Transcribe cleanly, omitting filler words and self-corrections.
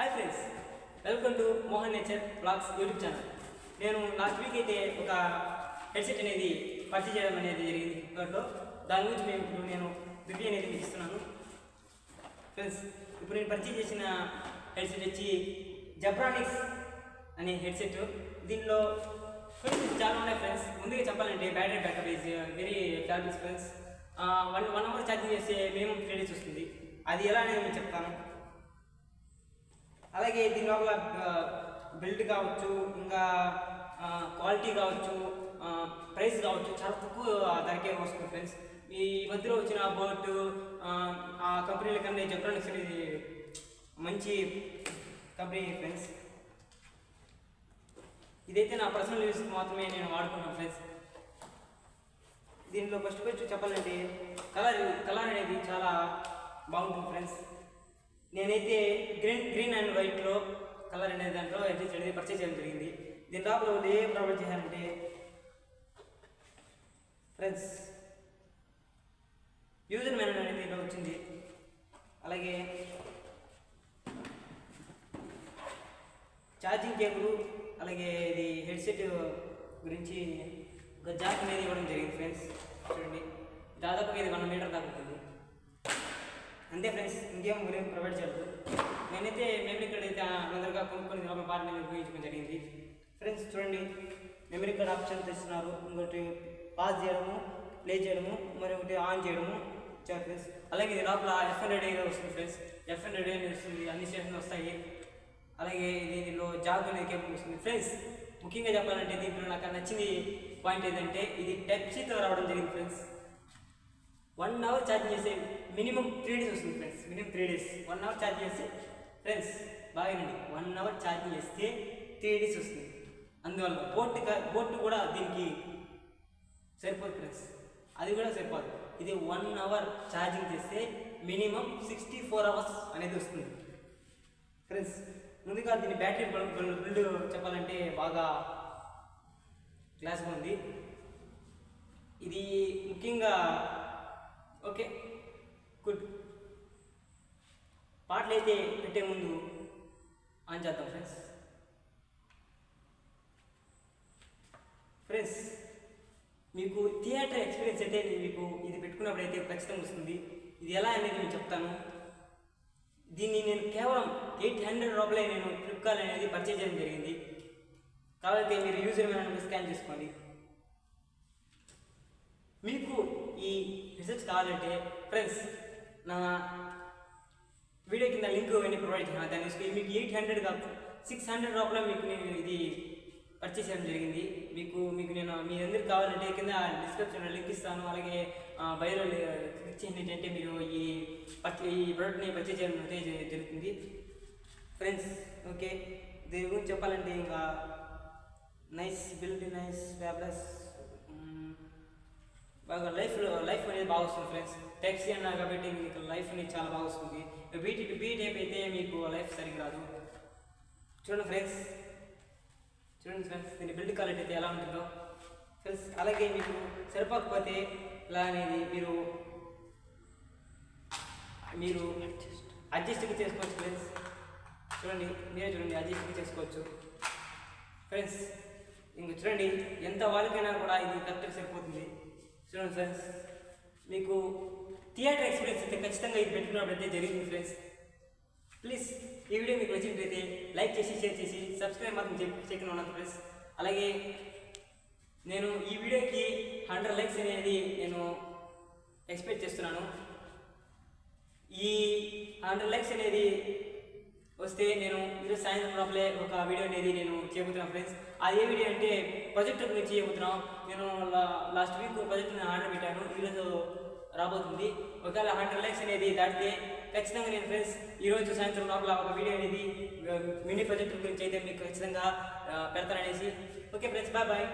Hi friends, welcome to Mohan nature blogs YouTube channel. నేను last week అయితే ఒక headset అనేది పర్చేజ్ చేయడం అనేది జరిగింది ఫ్లిప్కార్ట్లో. దాని గురించి నేను రివ్యూ అనేది మీకు ఇస్తున్నాను ఫ్రెండ్స్. ఇప్పుడు నేను పర్చేజ్ చేసిన హెడ్సెట్ వచ్చి జబ్రానిక్స్ అనే హెడ్సెట్. దీనిలో ఫీచర్స్ చాలా ఉన్నాయి ఫ్రెండ్స్. ముందుగా చెప్పాలంటే battery backup is very fabulous friends. 1 hour charging చేస్తే మినిమం 3 days వస్తుంది. అది ఎలా అనేది నేను చెప్తాను. అలాగే దీని లోపల బిల్డ్ కావచ్చు, ఇంకా క్వాలిటీ కావచ్చు, ప్రైస్ కావచ్చు, చాలా తక్కువ ధరకే వస్తుంది ఫ్రెండ్స్. ఈ మధ్యలో వచ్చిన బోట్ ఆ కంపెనీల కన్నా జబ్రానిక్స్ అనేది మంచి కంపెనీ ఫ్రెండ్స్. ఇదైతే నా పర్సనల్ యూస్కి మాత్రమే నేను వాడుకున్నాను ఫ్రెండ్స్. దీంట్లో ఫస్ట్ చెప్పాలంటే కలర్ అనేది చాలా బాగుంటుంది ఫ్రెండ్స్. నేనైతే గ్రీన్ అండ్ వైట్లో కలర్ అనేది దాంట్లో హెడ్సెట్ అనేది పర్చేజ్ చేయడం జరిగింది. దీని లోపల వాళ్ళు ఏ ప్రొవైడ్ చేశారంటే ఫ్రెండ్స్ యూజర్ మాన్యువల్ అనేది దీంట్లో వచ్చింది. అలాగే ఛార్జింగ్ కేబుల్, అలాగే ఇది హెడ్సెట్ గురించి ఒక జాక్ అనేది ఇవ్వడం జరిగింది ఫ్రెండ్స్. చూడండి, దాదాపుగా ఇది 1 మీటర్ దాకా ఉంటుంది. అంతే ఫ్రెండ్స్, ఇంకేం ప్రొవైడ్ చేయలేదు. నేనైతే మెమరీ కార్డ్ అయితే అందరిగా కొనుక్కొని ఒక పార్ట్ నేను ఉపయోగించడం జరిగింది ఫ్రెండ్స్. చూడండి, మెమరీ కార్డ్ ఆప్షన్ తెస్తున్నారు. ఇంకోటి పాజ్ చేయడము, ప్లే చేయడము, మరి ఒకటి ఆన్ చేయడము ఇచ్చారు ఫ్రెండ్స్. అలాగే ఇది లోపల F100 వస్తుంది ఫ్రెండ్స్. F100 వస్తుంది, అన్ని స్టేషన్లు వస్తాయి. అలాగే దీనిలో జాగ్ అనేది కేబుల్ వస్తుంది ఫ్రెండ్స్. ముఖ్యంగా చెప్పాలంటే దీంట్లో నాకు నచ్చింది పాయింట్ ఏంటంటే ఇది టైప్-Cతో రావడం జరిగింది ఫ్రెండ్స్. 1 అవర్ ఛార్జ్ చేస్తే మినిమం 3 days వస్తుంది friends. Minimum 3 days 1 hour charge చేస్తే ఫ్రెండ్స్ బాగానండి. 1 అవర్ ఛార్జింగ్ చేస్తే 3 days వస్తుంది. అందువల్ల బోట్ కూడా దీనికి సరిపోదు ఫ్రెండ్స్. అది కూడా సరిపోదు. ఇది 1 అవర్ ఛార్జింగ్ చేస్తే మినిమం 64 hours అనేది వస్తుంది ఫ్రెండ్స్. ముందుగా దీని బ్యాటరీ బిల్డ్ చెప్పాలంటే బాగా క్లాస్గా ఉంది. ఇది ముఖ్యంగా ఓకే గుడ్. పాటలు అయితే పెట్టే ముందు ఆన్ చేద్దాం ఫ్రెండ్స్. మీకు థియేటర్ ఎక్స్పీరియన్స్ అయితే మీకు ఇది పెట్టుకున్నప్పుడు అయితే ఖచ్చితంగా వస్తుంది. ఇది ఎలా అనేది నేను చెప్తాను. దీన్ని నేను కేవలం 800 రూపాయలే నేను ఫ్లిప్కార్ట్ అనేది పర్చేజ్ చేయడం జరిగింది. కాబట్టి మీరు యూజర్ మాన్యువల్ స్కాన్ చేసుకోండి. మీకు ఈ రిసర్చ్ కావాలంటే ఫ్రెండ్స్ నా వీడియో కింద లింక్ అన్నీ ప్రొవైడ్ చేసిన దాన్ని తీసుకుని మీకు 800 కాదు 600 రూపాయలు మీకు నేను ఇది పర్చేస్ చేయడం జరిగింది. మీకు నేను మీ అందరికి కావాలంటే కింద డిస్క్రిప్షన్లో లింక్ ఇస్తాను. అలాగే బయోలో క్లిక్ చేసినట్టంటే మీరు ఈ ప్రోడక్ట్ని పర్చేస్ చేయడం అయితే జరుగుతుంది ఫ్రెండ్స్. ఓకే, దీని గురించి చెప్పాలంటే ఇంకా నైస్ బిల్డ్, నైస్ ఫ్యాబ్లెస్, బాగా లైఫ్ అనేది బాగా వస్తుంది ఫ్రెండ్స్. టెక్సీ అన్నారు కాబట్టి మీకు లైఫ్ అనేది చాలా బాగా వస్తుంది. బీ టైప్ అయితే మీకు లైఫ్ సరిగ్గా రాదు. చూడండి ఫ్రెండ్స్, దీని బిల్డ్ క్వాలిటీ అయితే ఎలా ఉంటుందో ఫ్రెండ్స్. అలాగే మీకు సరిపోకపోతే ఇలా అనేది మీరు అడ్జస్ట్ చేసుకోవచ్చు ఫ్రెండ్స్. మీరే చూడండి, అడ్జస్ట్ చేసుకోవచ్చు ఫ్రెండ్స్. ఇంక చూడండి, ఎంత వాళ్ళకైనా కూడా ఇది కరెక్ట్గా సరిపోతుంది. చూడండి ఫ్రెండ్స్, మీకు థియేటర్ ఎక్స్పీరియన్స్ అయితే ఖచ్చితంగా ఇది పెట్టుకున్నప్పుడైతే జరిగింది ఫ్రెండ్స్. ప్లీజ్ ఈ వీడియో మీకు నచ్చినట్లయితే లైక్ చేసి, షేర్ చేసి, సబ్స్క్రైబ్ మాత్రం చేయకుండా ఉన్నాను ఫ్రెండ్స్. అలాగే నేను ఈ వీడియోకి 100 likes అనేది నేను ఎక్స్పెక్ట్ చేస్తున్నాను. ఈ 100 likes అనేది వస్తే నేను ఈరోజు సాయంత్రం లోపలే ఒక వీడియో అనేది నేను చేయబోతున్నాను ఫ్రెండ్స్. అది ఏ వీడియో అంటే ప్రాజెక్టర్ గురించి చేయబోతున్నాం. నేను లాస్ట్ వీక్ ప్రాజెక్ట్ని ఆర్డర్ పెట్టాను, ఈరోజు రాబోతుంది. ఒకవేళ 100 likes అనేది దాటితే ఖచ్చితంగా నేను ఫ్రెండ్స్ ఈరోజు సాయంత్రం లోపల ఒక వీడియో అనేది మినీ ప్రాజెక్టర్ గురించి అయితే మీకు ఖచ్చితంగా పెడతాననేసి. Okay friends, bye.